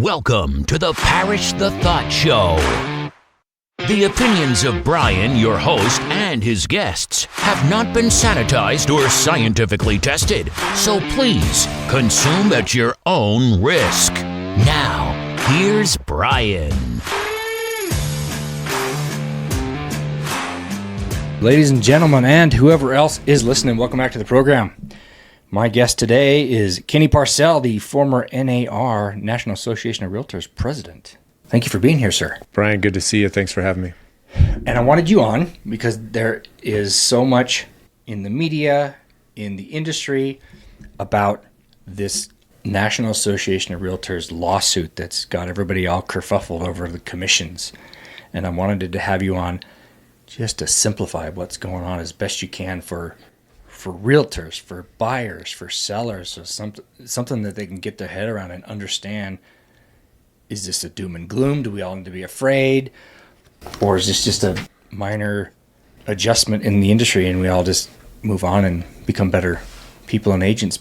Welcome to the Parish the Thought Show. The opinions of Brian, your host, and his guests have not been sanitized or scientifically tested, so please consume at your own risk. Now, here's Brian. Ladies and gentlemen, and whoever else is listening, welcome back to the program. My guest today is Kenny Parcell, the former NAR, National Association of Realtors president. Thank you for being here, sir. Brian, good to see you. Thanks for having me. And I wanted you on because there is so much in the media, in the industry, about this National Association of Realtors lawsuit that's got everybody all kerfuffled over the commissions. And I wanted to have you on just to simplify what's going on as best you can for realtors, for buyers, for sellers, so something that they can get their head around and understand. Is this a doom and gloom? Do we all need to be afraid? Or is this just a minor adjustment in the industry and we all just move on and become better people and agents?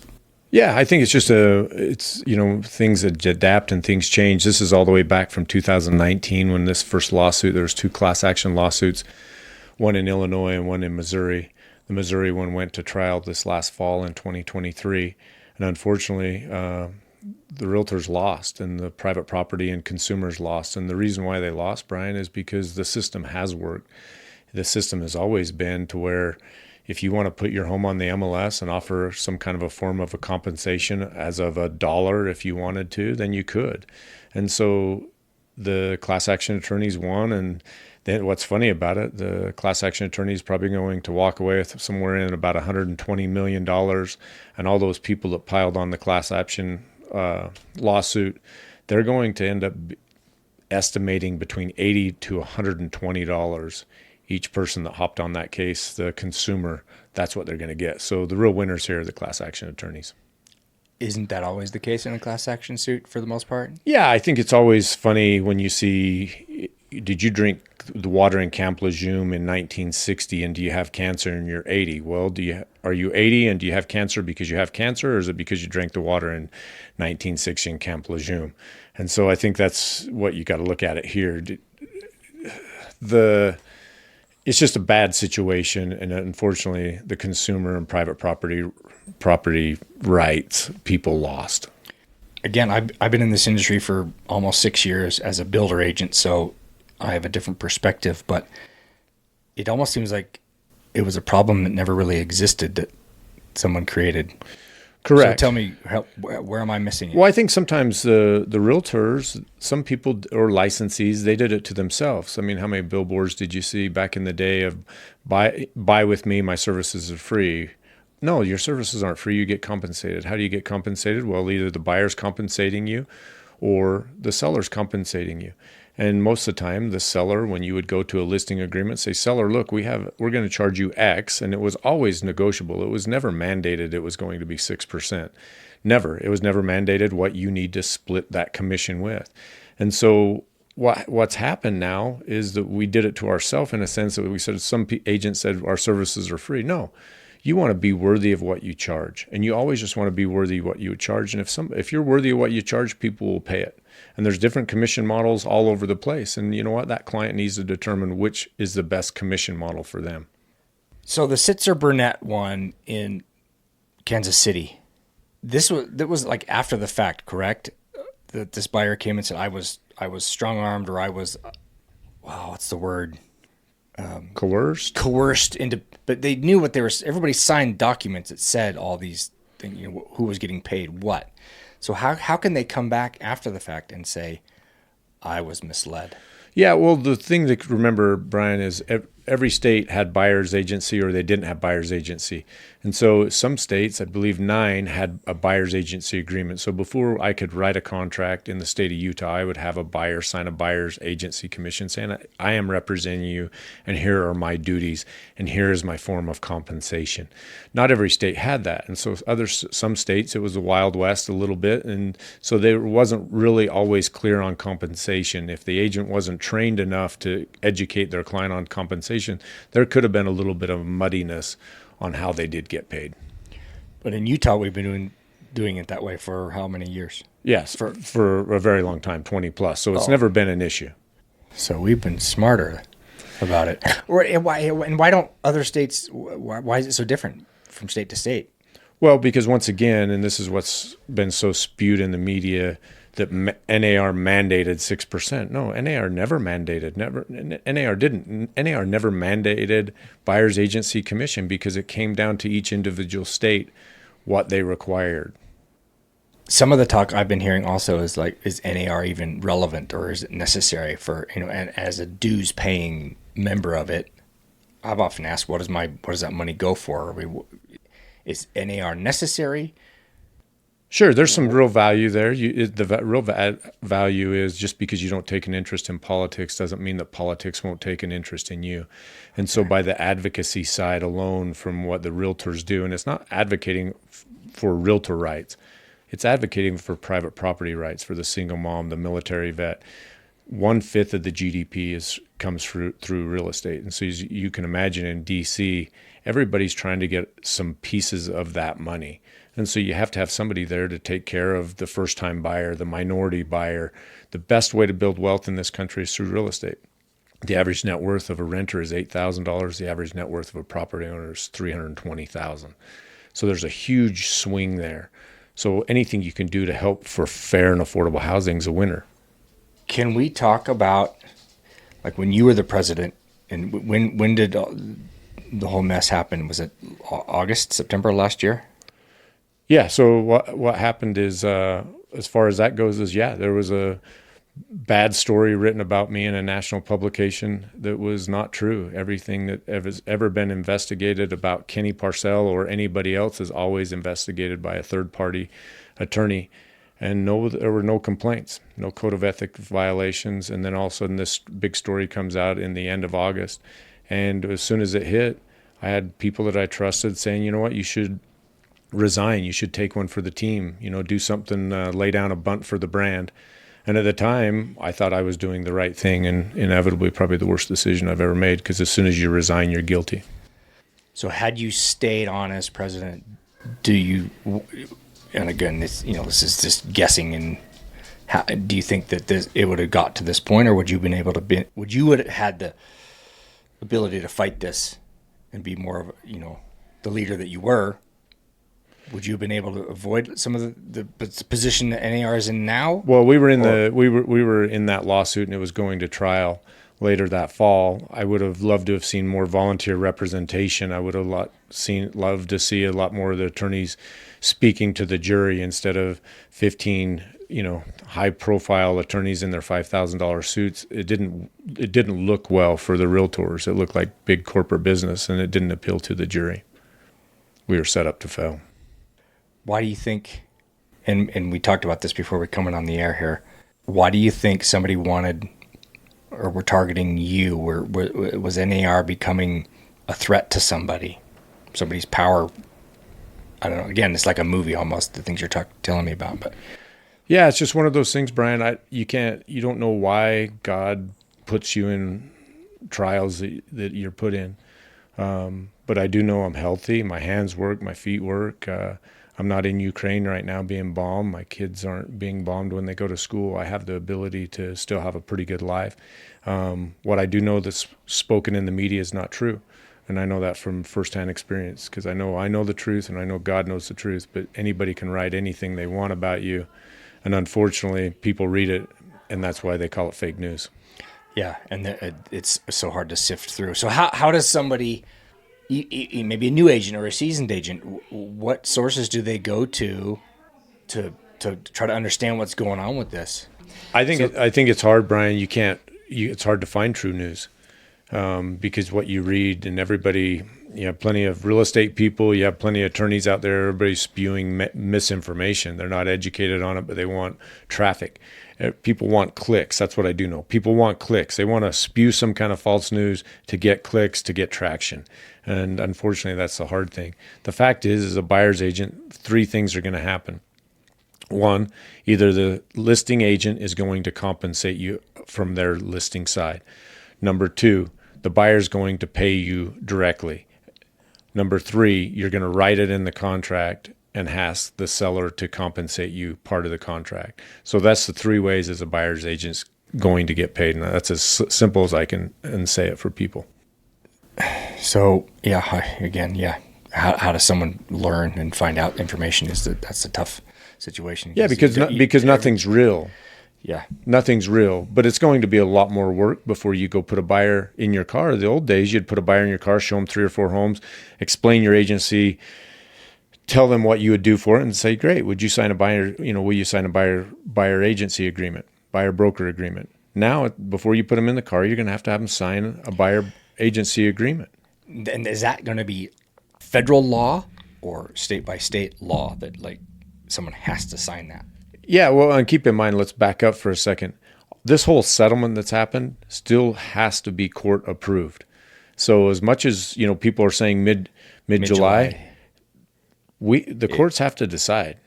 Yeah, I think it's just things that adapt and things change. This is all the way back from 2019 when this first lawsuit, there was two class action lawsuits, one in Illinois and one in Missouri. The Missouri one went to trial this last fall in 2023. And unfortunately, the realtors lost and the private property and consumers lost. And the reason why they lost, Brian, is because the system has worked. The system has always been to where if you want to put your home on the MLS and offer some kind of a form of a compensation as of $1 if you wanted to, then you could. And so the class action attorneys won, and then what's funny about it, the class action attorney is probably going to walk away with somewhere in about $120 million, and all those people that piled on the class action lawsuit, they're going to end up estimating between $80 to $120 each person that hopped on that case. The consumer, that's what they're going to get. So the real winners here are the class action attorneys. Isn't that always the case in a class action suit for the most part? Yeah, I think it's always funny when you see, did you drink the water in Camp Lejeune in 1960 and do you have cancer and you're 80? Well, are you 80 and do you have cancer because you have cancer, or is it because you drank the water in 1960 in Camp Lejeune? And so I think that's what you got to look at it here. It's just a bad situation, and unfortunately the consumer and private property rights people lost. Again, I've been in this industry for almost 6 years as a builder agent, so I have a different perspective, but it almost seems like it was a problem that never really existed that someone created. Correct. So tell me, where am I missing it? Well, I think sometimes the realtors, some people or licensees, they did it to themselves. I mean, how many billboards did you see back in the day of buy with me, my services are free? No, your services aren't free. You get compensated. How do you get compensated? Well, either the buyer's compensating you or the seller's compensating you. And most of the time, the seller, when you would go to a listing agreement, say, seller, look, we're going to charge you X. And it was always negotiable. It was never mandated it was going to be 6%. Never. It was never mandated what you need to split that commission with. And so what's happened now is that we did it to ourselves in a sense that we said, some agents said our services are free. No. You want to be worthy of what you charge, and you always just want to be worthy of what you charge. And if you're worthy of what you charge, people will pay it. And there's different commission models all over the place. And you know what? That client needs to determine which is the best commission model for them. So the Sitzer-Burnett one in Kansas City, that was like after the fact, correct? That this buyer came and said, I was strong-armed, or I was, what's the word? Coerced into, but they knew what they were. Everybody signed documents that said all these things, who was getting paid what. So how can they come back after the fact and say, I was misled? Yeah, well, the thing to remember, Brian, is every state had buyer's agency or they didn't have buyer's agency. And so some states, I believe 9, had a buyer's agency agreement. So before I could write a contract in the state of Utah, I would have a buyer sign a buyer's agency commission saying, I am representing you, and here are my duties, and here is my form of compensation. Not every state had that. And so some states, it was the Wild West a little bit. And so there wasn't really always clear on compensation. If the agent wasn't trained enough to educate their client on compensation, there could have been a little bit of muddiness on how they did get paid. But in Utah, we've been doing doing it that way for how many years? Yes, for a very long time, 20 plus. So it's never been an issue. So we've been smarter about it. And why don't other states? Why is it so different from state to state? Well, because once again, and this is what's been so spewed in the media, that NAR mandated 6%. No, NAR never mandated. NAR never mandated buyer's agency commission because it came down to each individual state what they required. Some of the talk I've been hearing also is like, is NAR even relevant, or is it necessary for, and as a dues paying member of it? I've often asked, what does that money go for? Is NAR necessary? Sure, there's some real value there. Real value is just because you don't take an interest in politics doesn't mean that politics won't take an interest in you. And so by the advocacy side alone from what the realtors do, and it's not advocating for realtor rights, it's advocating for private property rights for the single mom, the military vet. 1/5 of the GDP comes through real estate. And so as you can imagine in DC, everybody's trying to get some pieces of that money. And so you have to have somebody there to take care of the first-time buyer, the minority buyer. The best way to build wealth in this country is through real estate. The average net worth of a renter is $8,000. The average net worth of a property owner is $320,000. So there's a huge swing there. So anything you can do to help for fair and affordable housing is a winner. Can we talk about, like, when you were the president, and when did the whole mess happen? Was it August, September last year? Yeah. So what happened is, as far as that goes, is there was a bad story written about me in a national publication that was not true. Everything that has ever been investigated about Kenny Parcell or anybody else is always investigated by a third-party attorney. And there were no complaints, no code of ethics violations. And then all of a sudden this big story comes out in the end of August. And as soon as it hit, I had people that I trusted saying, you know what, you should resign. You should take one for the team, do something, lay down a bunt for the brand. And at the time, I thought I was doing the right thing, and inevitably probably the worst decision I've ever made, because as soon as you resign, you're guilty. So had you stayed on as president, and again, this is just guessing, and do you think that it would have got to this point, or would you have had the ability to fight this and be more of, the leader that you were? Would you have been able to avoid some of the position that NAR is in now? Well, we were in that lawsuit, and it was going to trial later that fall. I would have loved to have seen more volunteer representation. I would have loved to see a lot more of the attorneys speaking to the jury instead of 15, high-profile attorneys in their $5,000 suits. It didn't look well for the realtors. It looked like big corporate business, and it didn't appeal to the jury. We were set up to fail. Why do you think, and we talked about this before we coming on the air here, why do you think somebody wanted or were targeting you? Was NAR becoming a threat to somebody's power? I don't know. Again, it's like a movie almost, the things you're telling me about. But yeah, it's just one of those things, Brian. You don't know why God puts you in trials that you're put in. But I do know I'm healthy. My hands work, my feet work. I'm not in Ukraine right now being bombed. My kids aren't being bombed when they go to school. I have the ability to still have a pretty good life. What I do know that's spoken in the media is not true. And I know that from firsthand experience, because I know the truth, and I know God knows the truth, but anybody can write anything they want about you. And unfortunately, people read it, and that's why they call it fake news. Yeah, and it's so hard to sift through. So how does somebody, maybe a new agent or a seasoned agent, what sources do they go to try to understand what's going on with this? I think it's hard, Brian. It's hard to find true news. Because what you read, and everybody, you have plenty of real estate people, you have plenty of attorneys out there, everybody's spewing misinformation. They're not educated on it, but they want traffic. People want clicks. That's what I do know. People want clicks. They want to spew some kind of false news to get clicks, to get traction. And unfortunately, that's the hard thing. The fact is, as a buyer's agent, 3 things are going to happen. One, either the listing agent is going to compensate you from their listing side. Number 2, the buyer's going to pay you directly. Number 3, you're going to write it in the contract and ask the seller to compensate you part of the contract. So that's the three ways as a buyer's agent's going to get paid. And that's as simple as I can and say it for people. So yeah. How does someone learn and find out information? That's a tough situation. Yeah, because nothing's real. Yeah. Nothing's real, but it's going to be a lot more work before you go put a buyer in your car. The old days, you'd put a buyer in your car, show them 3 or 4 homes, explain your agency, tell them what you would do for it, and say, great, would you sign a buyer, will you sign a buyer agency agreement, buyer broker agreement? Now, before you put them in the car, you're going to have them sign a buyer agency agreement. And is that going to be federal law or state by state law that like someone has to sign that? Yeah, well, and keep in mind, let's back up for a second. This whole settlement that's happened still has to be court approved. So as much as, people are saying mid-July, the courts have to decide.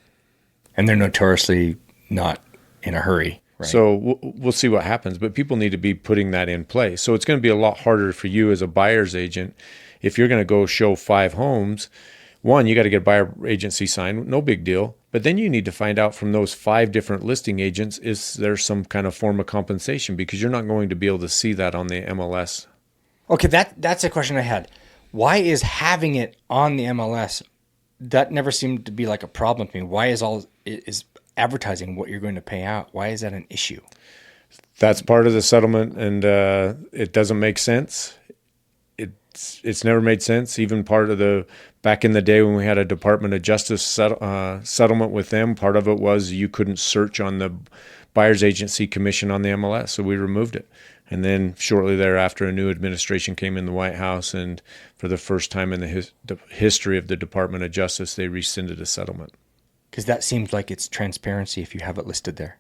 And they're notoriously not in a hurry. Right? So we'll see what happens, but people need to be putting that in place. So it's going to be a lot harder for you as a buyer's agent. If you're going to go show 5 homes, one, you got to get a buyer agency signed, no big deal. But then you need to find out from those 5 different listing agents, is there some kind of form of compensation? Because you're not going to be able to see that on the MLS. Okay, that's a question I had. Why is having it on the MLS, that never seemed to be like a problem to me. Why is advertising what you're going to pay out? Why is that an issue? That's part of the settlement, and it doesn't make sense. It's never made sense. Even part of back in the day when we had a Department of Justice settlement with them, part of it was you couldn't search on the buyer's agency commission on the MLS, so we removed it. And then shortly thereafter, a new administration came in the White House, and for the first time in the history of the Department of Justice, they rescinded a settlement. Because that seems like it's transparency if you have it listed there.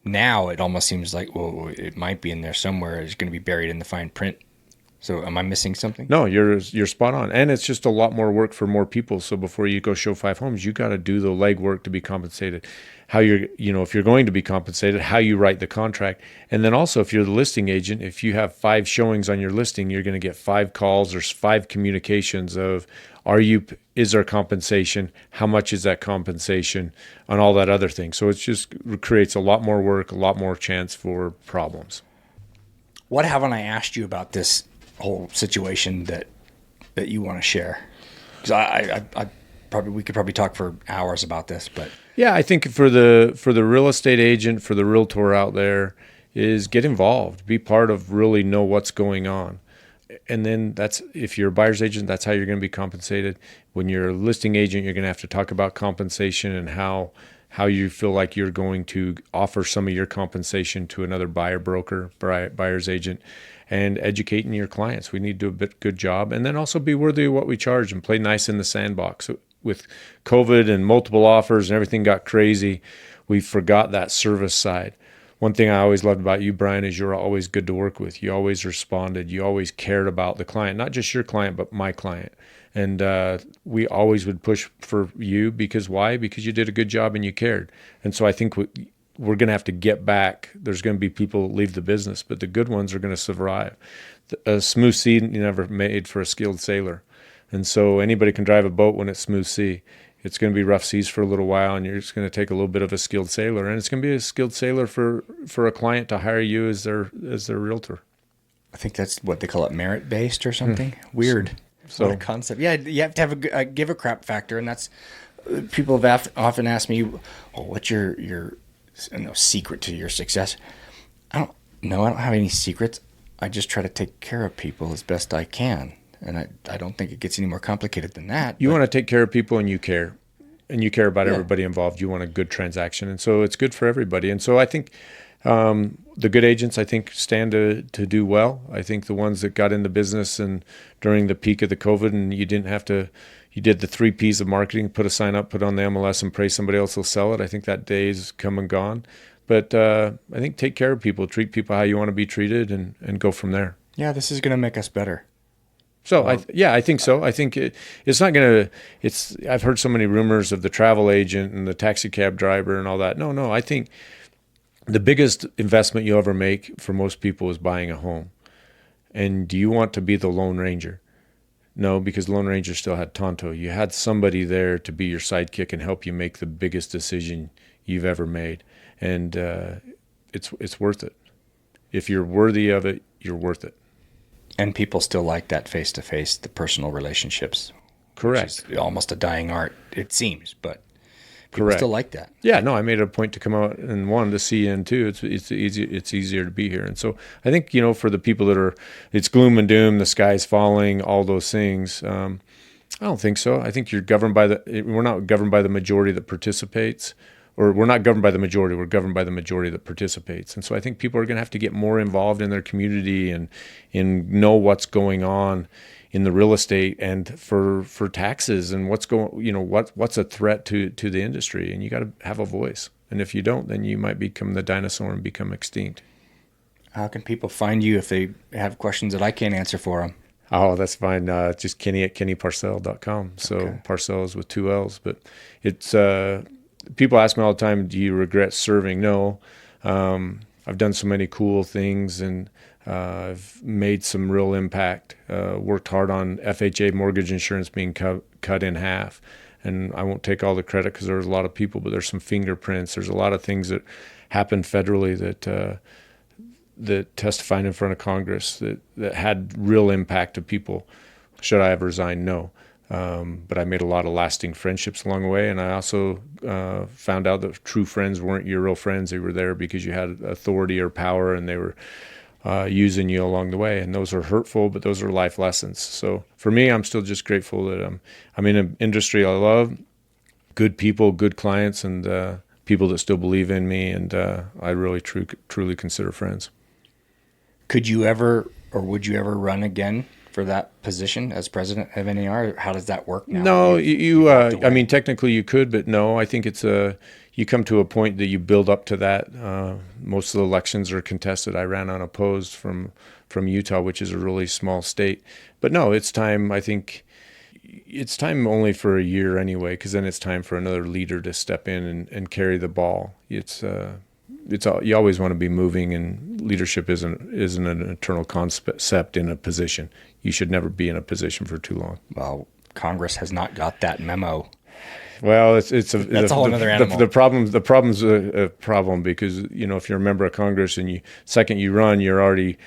Now it almost seems like, well, it might be in there somewhere. It's going to be buried in the fine print. So am I missing something? No, you're spot on. And it's just a lot more work for more people. So before you go show 5 homes, you got to do the legwork to be compensated. How if you're going to be compensated, how you write the contract. And then also if you're the listing agent, if you have 5 showings on your listing, you're going to get 5 calls or 5 communications of, is there compensation? How much is that compensation? And all that other thing. So it just creates a lot more work, a lot more chance for problems. What haven't I asked you about this whole situation that you want to share? Because we could probably talk for hours about this, but yeah, I think for the real estate agent, for the realtor out there, is get involved, be part of, really know what's going on. And then if you're a buyer's agent, that's how you're going to be compensated. When you're a listing agent, you're going to have to talk about compensation and how you feel like you're going to offer some of your compensation to another buyer's agent, and educating your clients. We need to do a good job, and then also be worthy of what we charge and play nice in the sandbox. With COVID and multiple offers and everything got crazy, we forgot that service side. One thing I always loved about you, Brian, is you're always good to work with. You always responded. You always cared about the client, not just your client, but my client. And we always would push for you because why? Because you did a good job and you cared. And so I think we're going to have to get back. There's going to be people that leave the business, but the good ones are going to survive. A smooth sea never made for a skilled sailor. And so anybody can drive a boat when it's smooth sea. It's going to be rough seas for a little while, and you're just going to take a little bit of a skilled sailor. And it's going to be a skilled sailor for a client to hire you as their realtor. I think that's what they call it, merit-based or something. Weird. So what a concept. Yeah, you have to have a give a crap factor, and that's people have often asked me, what's your secret to your success? I don't have any secrets. I just try to take care of people as best I can. And I don't think it gets any more complicated than that. You want to take care of people, and you care about everybody involved. You want a good transaction. And so it's good for everybody. And so I think the good agents, I think, stand to do well. I think the ones that got into business and during the peak of the COVID, and you did the 3 Ps of marketing, put a sign up, put on the MLS, and pray somebody else will sell it. I think that day's come and gone. But I think take care of people, treat people how you want to be treated, and go from there. Yeah, this is going to make us better. So I think so. I think it's not going to. I've heard so many rumors of the travel agent and the taxi cab driver and all that. No. I think the biggest investment you'll ever make for most people is buying a home. And do you want to be the Lone Ranger? No, because Lone Ranger still had Tonto. You had somebody there to be your sidekick and help you make the biggest decision you've ever made. And it's worth it. If you're worthy of it, you're worth it. And people still like that face-to-face, the personal relationships. Correct. Which is almost a dying art, it seems, but people Correct. still like that. Yeah, no, I made it a point to come out and to see in too. It's easier to be here. And so I think, for the people that it's gloom and doom, the sky's falling, all those things. I don't think so. I think we're not governed by the majority that participates. Or we're not governed by the majority, we're governed by the majority that participates. And so I think people are going to have to get more involved in their community and know what's going on in the real estate and for taxes and what's a threat to the industry. And you got to have a voice. And if you don't, then you might become the dinosaur and become extinct. How can people find you if they have questions that I can't answer for them? Oh, that's fine. Just Kenny at kennyparcell.com. So okay. Parcell is with 2 L's, but it's... people ask me all the time, do you regret serving? No. I've done so many cool things, and I've made some real impact. Worked hard on FHA mortgage insurance being cut in half. And I won't take all the credit because there's a lot of people, but there's some fingerprints. There's a lot of things that happened federally that testified in front of Congress that had real impact to people. Should I have resigned? No. But I made a lot of lasting friendships along the way. And I also found out that true friends weren't your real friends. They were there because you had authority or power, and they were using you along the way. And those are hurtful, but those are life lessons. So for me, I'm still just grateful that I'm in an industry I love, good people, good clients, and people that still believe in me. And I really truly consider friends. Could you ever, or would you ever run again for that position as president of NAR? How does that work now? No, I mean, technically you could, but no, I think it's you come to a point that you build up to that. Most of the elections are contested. I ran unopposed from Utah, which is a really small state. But no, it's time. I think it's time only for a year anyway, because then it's time for another leader to step in and carry the ball. You always want to be moving, and leadership isn't an eternal concept in a position. You should never be in a position for too long. Well, Congress has not got that memo. Well, that's a whole other animal. The problem's a problem because if you're a member of Congress and second you run, you're already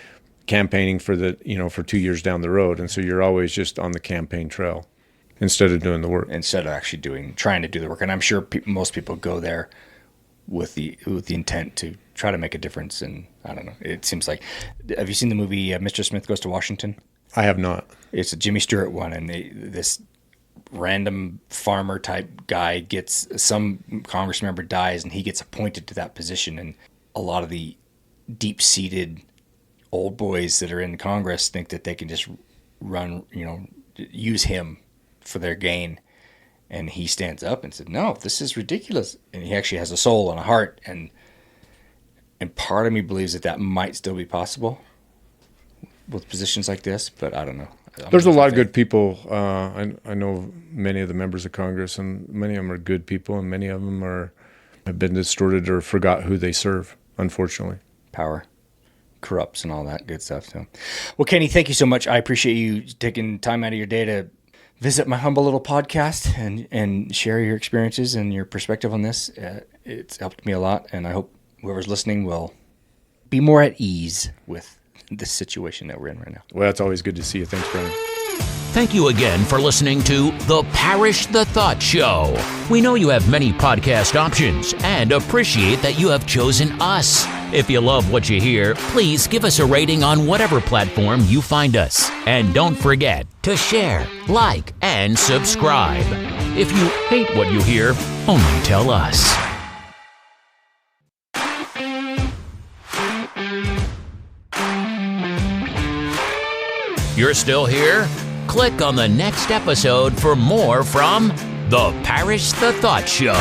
campaigning for for 2 years down the road, and so you're always just on the campaign trail instead of doing the work. Instead of actually trying to do the work, and I'm sure most people go there with the intent to try to make a difference. And I don't know. It seems like, have you seen the movie Mr. Smith Goes to Washington? I have not. It's a Jimmy Stewart one, and this random farmer type guy some Congress member dies, and he gets appointed to that position. And a lot of the deep-seated old boys that are in Congress think that they can just run, use him for their gain. And he stands up and said, no, this is ridiculous. And he actually has a soul and a heart. And part of me believes that might still be possible with positions like this, but I don't know. There's a lot of good people. I know many of the members of Congress, and many of them are good people, and many of them have been distorted or forgot who they serve, unfortunately. Power corrupts and all that good stuff. So, well, Kenny, thank you so much. I appreciate you taking time out of your day to visit my humble little podcast and share your experiences and your perspective on this. It's helped me a lot, and I hope whoever's listening will be more at ease with this situation that we're in right now. Well, it's always good to see you. Thanks, Brian. Thank you again for listening to The Parish the Thought Show. We know you have many podcast options and appreciate that you have chosen us. If you love what you hear, please give us a rating on whatever platform you find us. And don't forget to share, like, and subscribe. If you hate what you hear, only tell us. You're still here? Click on the next episode for more from The Parish the Thought Show.